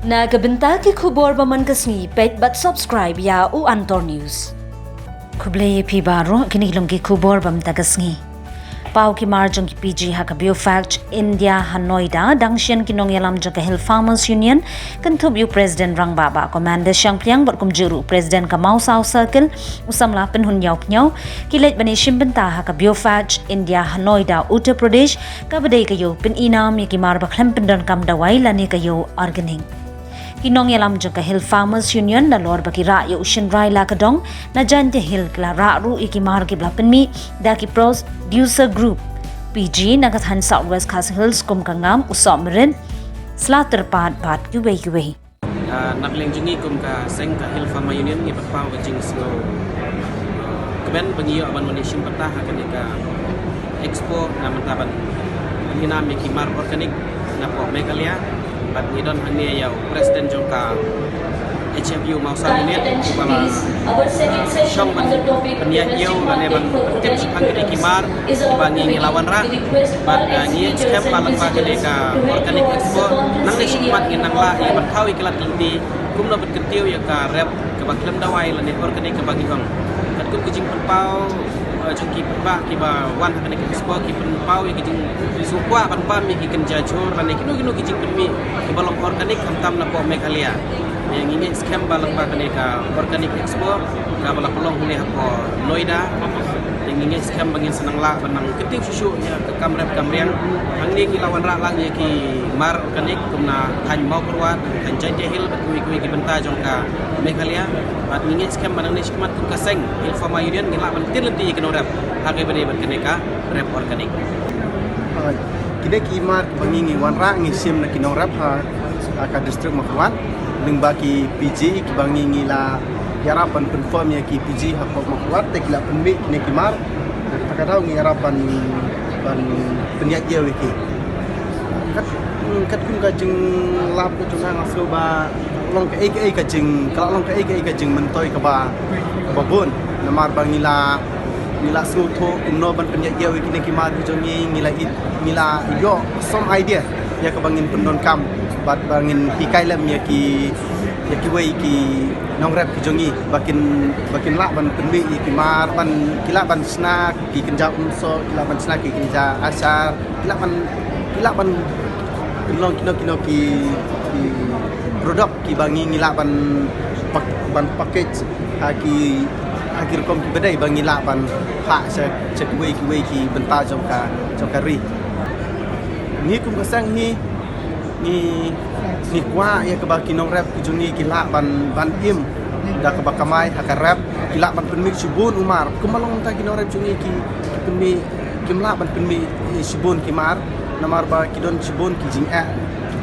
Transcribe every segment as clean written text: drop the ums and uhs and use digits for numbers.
Nagabenta ki khubor baman kasni pet but subscribe ya u Antor News. Kubleye pi baro kinilong ki khubor bam tagasngi. Pau ki marjong ki PG hakabio fact India Hanoida dangshian kinong yalam jong ka Hill Farmers Union kantub yu President Rang Baba Commander Siang Pliang bot kumjuru President Kamau South Circle usamla penhun yaw pnyaw kilet bani shimbenta hakabio fact India Hanoida Uttar Pradesh kabadai kayo pininam yakimar baklem pendon kam dawai lani kayo organing. Kinong yalam jong ka Hill Farmers Union na lor baki ra yo ushin rai la kadong na jante hill kla ra ru ikimar ki blapen mi daki producer group PG nagathan Southwest Khas Hills kum kangam usomrin slater pad kuwe Nakling jungi kum ka seng ka Hill Farmer Union ni patpau ka jing slow keben pengiyo aban manishim patah akan ka expo na mantaban hinam yakimar organik na po Meghalaya bat ngidon hanya yaw Presiden Jongka HFU Mausa Union kepala syong penyiak yaw laneban tip sepang kini kimar bangi ngilawan ra bat ngi skem palang pa kini ka organik expo nang ni sukmat nginang la ya bat khawi kelat lenti kum na bet ketiu ya ka rep ke baklem dawai lane organik ke bagi hong kat kum kejing penpau jengki ba kiba wan kene expo ki penpau ya kejing supwa panpam mi ki kenja jor lane kinu kejing penmi ki balong organik hamtam na po Meghalaya yang ini scam balang ba kene ka organic expo ka bala pelong hune hapo Noida yang ini scam bangin senang la benang ketiu susu ya ke kamriang angni lawan ra lang ya ki mar organik kumna han mau perwat han jante hil kui ki benta jong ka Meghalaya bat ini scam benang ni skmat ka seng Hill Farmer Union ngila ban tirlenti ke norap harga bade ban kene ka rep organik kide ki mar bangi wan ra ngi sim na kinorap ka distrik Makwat ning baki PG ki bangi ngila harapan confirm ya ki PG hakok Makwat te kila penmi kini kimar takadau ngi harapan ban penyak dia wiki kat kun ka jeng lap ko chung ngaso ba long ka jeng kalau long ka jeng mentoi ka ba babon namar bangila ngila suto umno ban penyak dia wiki ni kimar jongi ngila yo some idea ya ka bangin pendon kam bat bangin hikai lem ya ki wei ki nongrep ki jongi bakin la ban penbi ki mar ban kila ban snack ki kenja umso kila ban snack ki kenja asar kila ban kino ki produk ki bangi ngila ban package ki akhir kom ki bedai bangi la ban ha se wei ki benta jongka ri ni kum kasang ni kwa ya kebaki nong rap kujungi kila ban im da kebakamai hakar rap kila ban penmi subun umar kumalong ta kinong rap jungi ki penmi kimla ban penmi subun kimar namar ba kidon subun ki jing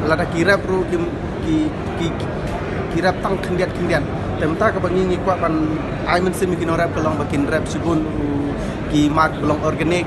lada ki rap ru ki rap tang kendian temta kebangi ni kwa ban ai men semi kinong rap kelong bakin rap subun ki mak belong organik